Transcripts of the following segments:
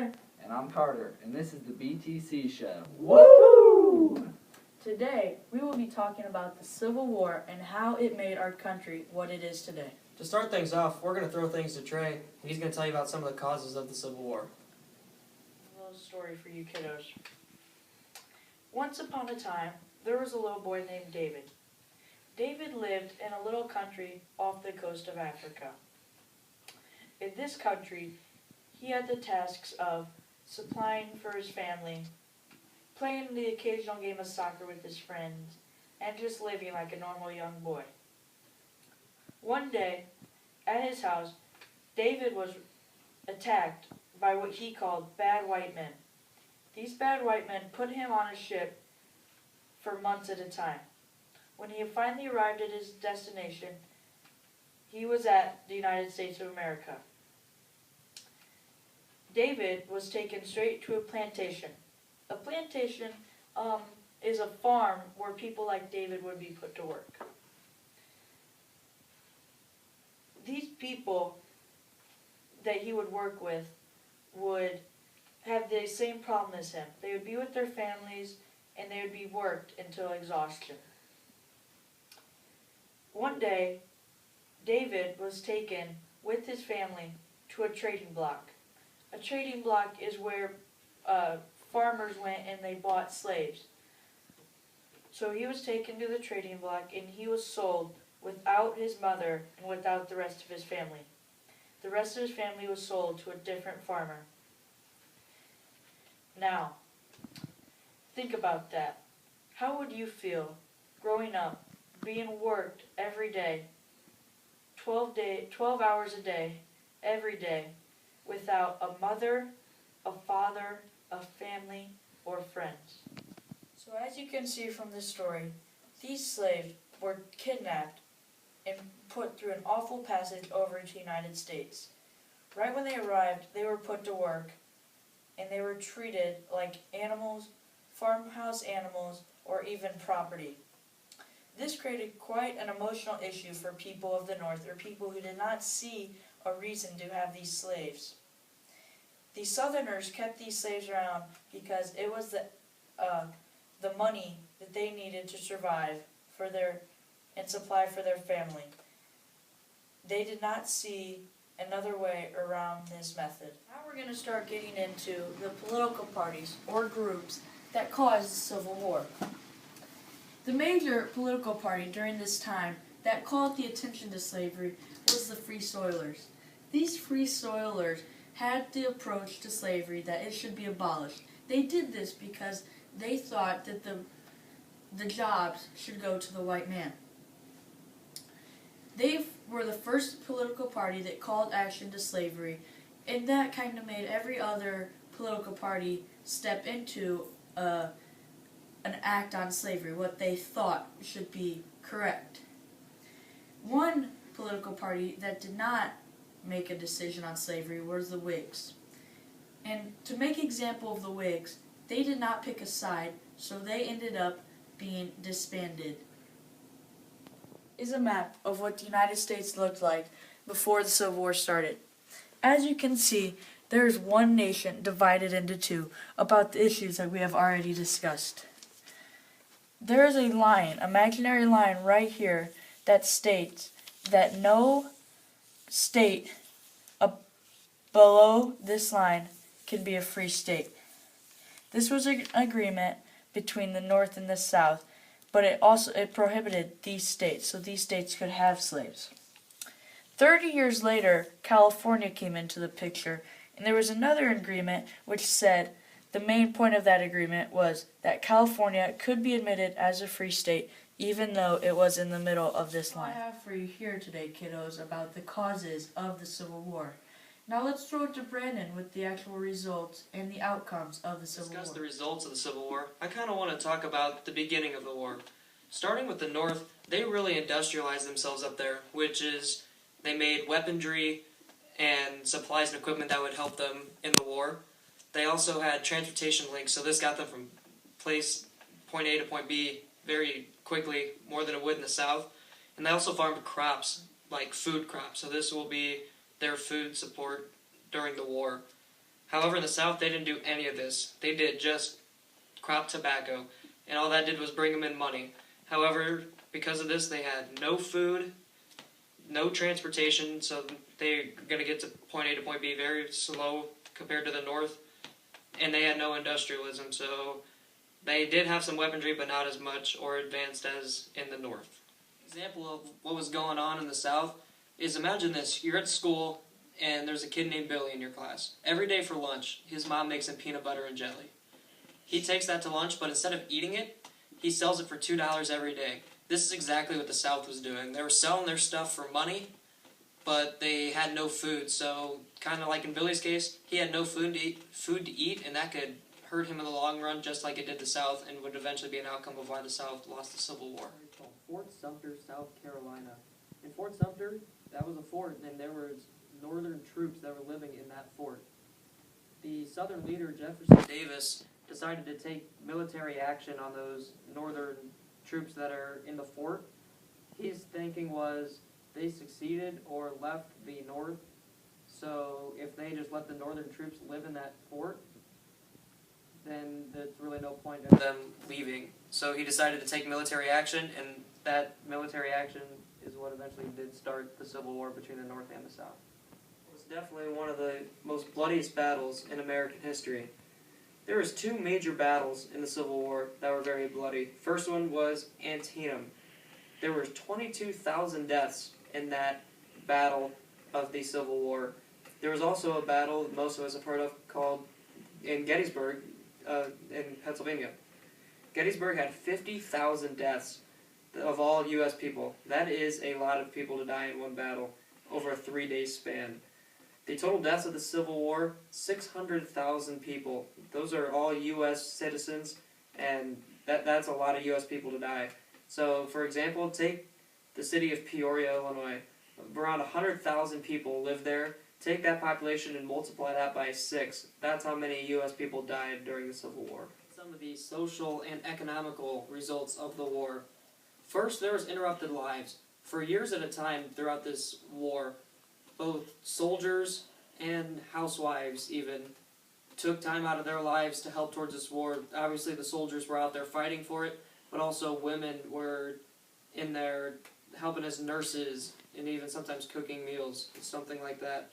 Trey. And I'm Carter, and this is the BTC Show. Woo! Today, we will be talking about the Civil War and how it made our country what it is today. To start things off, we're going to throw things to Trey, and he's going to tell you about some of the causes of the Civil War. A little story for you kiddos. Once upon a time, there was a little boy named David. David lived in a little country off the coast of Africa. In this country, he had the tasks of supplying for his family, playing the occasional game of soccer with his friends, and just living like a normal young boy. One day, at his house, David was attacked by what he called bad white men. These bad white men put him on a ship for months at a time. When he finally arrived at his destination, he was at the United States of America. David was taken straight to a plantation. A plantation is a farm where people like David would be put to work. These people that he would work with would have the same problem as him. They would be with their families and they would be worked until exhaustion. One day, David was taken with his family to a trading block. A trading block is where farmers went and they bought slaves. So he was taken to the trading block and he was sold without his mother and without the rest of his family. The rest of his family was sold to a different farmer. Now, think about that. How would you feel growing up, being worked every day, 12 hours a day, every day, without a mother, a father, a family, or friends? So as you can see from this story, these slaves were kidnapped and put through an awful passage over to the United States. Right when they arrived, they were put to work, and they were treated like animals, farmhouse animals, or even property. This created quite an emotional issue for people of the North, or people who did not see a reason to have these slaves. The Southerners kept these slaves around because it was the money that they needed to survive and supply for their family. They did not see another way around this method. Now we're going to start getting into the political parties or groups that caused the Civil War. The major political party during this time that called the attention to slavery was the Free Soilers. These Free Soilers had the approach to slavery that it should be abolished. They did this because they thought that the jobs should go to the white man. They were the first political party that called action to slavery, and that kind of made every other political party step into an act on slavery, what they thought should be correct. One political party that did not make a decision on slavery was the Whigs. And to make example of the Whigs, they did not pick a side, so they ended up being disbanded. Is a map of what the United States looked like before the Civil War started. As you can see, there is one nation divided into two about the issues that we have already discussed. There is a line, imaginary line right here, that states that no state below this line can be a free state. This was an agreement between the North and the South, but it prohibited these states, so these states could have slaves. 30 years later, California came into the picture, and there was another agreement which said the main point of that agreement was that California could be admitted as a free state even though it was in the middle of this line. I have for you here today, kiddos, about the causes of the Civil War. Now let's throw it to Brandon with the actual results and the outcomes of the Civil War. To discuss the results of the Civil War, I kind of want to talk about the beginning of the war. Starting with the North, they really industrialized themselves up there, which is they made weaponry and supplies and equipment that would help them in the war. They also had transportation links, so this got them from point A to point B very quickly, more than it would in the South. And they also farmed crops, like food crops, so this will be their food support during the war. However, in the South, they didn't do any of this. They did just crop tobacco, and all that did was bring them in money. However, because of this, they had no food, no transportation, so they're going to get to point A to point B very slow compared to the North, and they had no industrialism, so they did have some weaponry, but not as much or advanced as in the North. Example of what was going on in the South is, imagine this: you're at school and there's a kid named Billy in your class. Every day for lunch, his mom makes him peanut butter and jelly. He takes that to lunch, but instead of eating it, he sells it for $2 every day. This is exactly what the South was doing. They were selling their stuff for money, but they had no food. So, kind of like in Billy's case, he had no food to eat, and that could hurt him in the long run, just like it did the South, and would eventually be an outcome of why the South lost the Civil War. It's called Fort Sumter, South Carolina. In Fort Sumter, that was a fort, and there was Northern troops that were living in that fort. The Southern leader, Jefferson Davis, decided to take military action on those Northern troops that are in the fort. His thinking was they succeeded or left the North, so if they just let the Northern troops live in that fort, then there's really no point in them leaving. So he decided to take military action, and that military action is what eventually did start the Civil War between the North and the South. It was definitely one of the most bloodiest battles in American history. There was two major battles in the Civil War that were very bloody. First one was Antietam. There were 22,000 deaths in that battle of the Civil War. There was also a battle most of us have heard of called in Gettysburg, in Pennsylvania. Gettysburg had 50,000 deaths of all U.S. people. That is a lot of people to die in one battle over a 3-day span. The total deaths of the Civil War, 600,000 people. Those are all U.S. citizens, and that's a lot of U.S. people to die. So, for example, take the city of Peoria, Illinois. Around 100,000 people live there. Take that population and multiply that by 6. That's how many U.S. people died during the Civil War. Some of the social and economical results of the war. First, there was interrupted lives. For years at a time throughout this war, both soldiers and housewives even took time out of their lives to help towards this war. Obviously, the soldiers were out there fighting for it, but also women were in there helping as nurses and even sometimes cooking meals, something like that.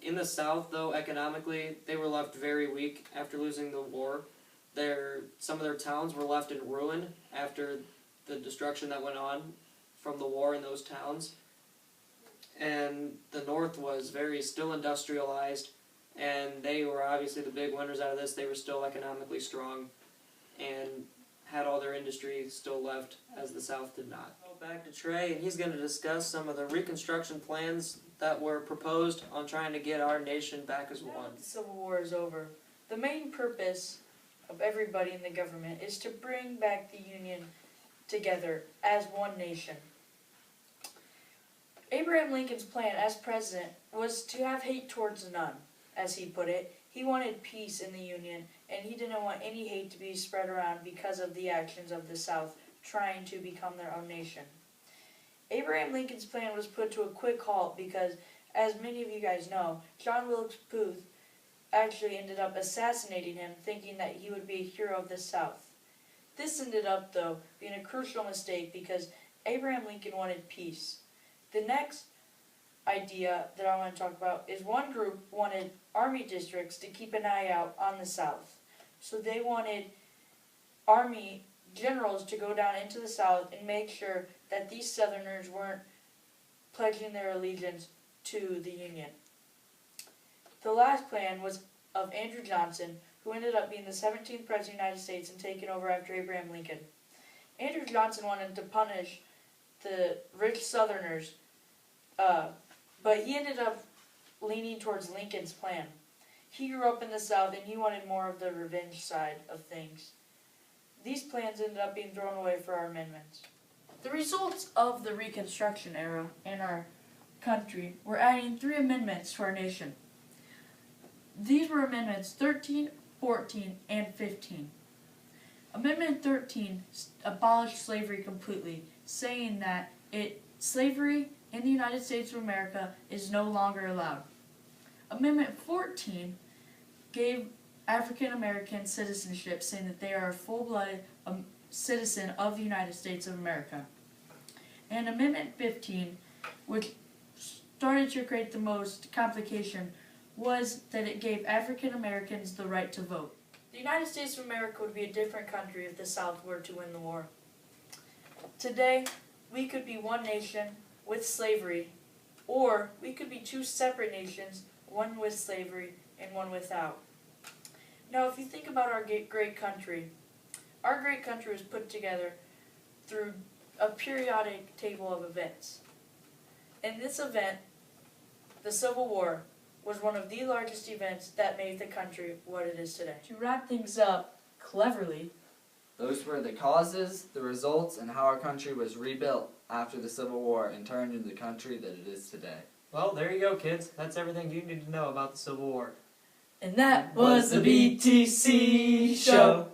In the South, though, economically, they were left very weak after losing the war. Some of their towns were left in ruin after the destruction that went on from the war in those towns. And the North was still industrialized, and they were obviously the big winners out of this. They were still economically strong and had all their industry still left, as the South did not. Back to Trey, and he's going to discuss some of the Reconstruction plans that were proposed on trying to get our nation back as Now one. that the Civil War is over, the main purpose of everybody in the government is to bring back the Union together as one nation. Abraham Lincoln's plan as president was to have hate towards none, as he put it. He wanted peace in the Union, and he didn't want any hate to be spread around because of the actions of the South trying to become their own nation. Abraham Lincoln's plan was put to a quick halt because, as many of you guys know, John Wilkes Booth actually ended up assassinating him, thinking that he would be a hero of the South. This ended up, though, being a crucial mistake because Abraham Lincoln wanted peace. The next idea that I want to talk about is one group wanted army districts to keep an eye out on the South. So they wanted army generals to go down into the South and make sure that these Southerners weren't pledging their allegiance to the Union. The last plan was of Andrew Johnson, who ended up being the 17th President of the United States and taking over after Abraham Lincoln. Andrew Johnson wanted to punish the rich Southerners, but he ended up leaning towards Lincoln's plan. He grew up in the South and he wanted more of the revenge side of things. These plans ended up being thrown away for our amendments. The results of the Reconstruction era in our country were adding 3 amendments to our nation. These were Amendments 13, 14, and 15. Amendment 13 abolished slavery completely, saying that slavery in the United States of America is no longer allowed. Amendment 14 gave African American citizenship, saying that they are a full-blooded citizen of the United States of America. And Amendment 15, which started to create the most complication, was that it gave African Americans the right to vote. The United States of America would be a different country if the South were to win the war. Today, we could be one nation with slavery, or we could be two separate nations, one with slavery and one without. Now, if you think about our great country was put together through a periodic table of events. In this event, the Civil War was one of the largest events that made the country what it is today. To wrap things up cleverly, Those were the causes, the results, and how our country was rebuilt after the Civil War and turned into the country that it is today. Well, there you go, kids. That's everything you need to know about the Civil War. and that was the BTC Show.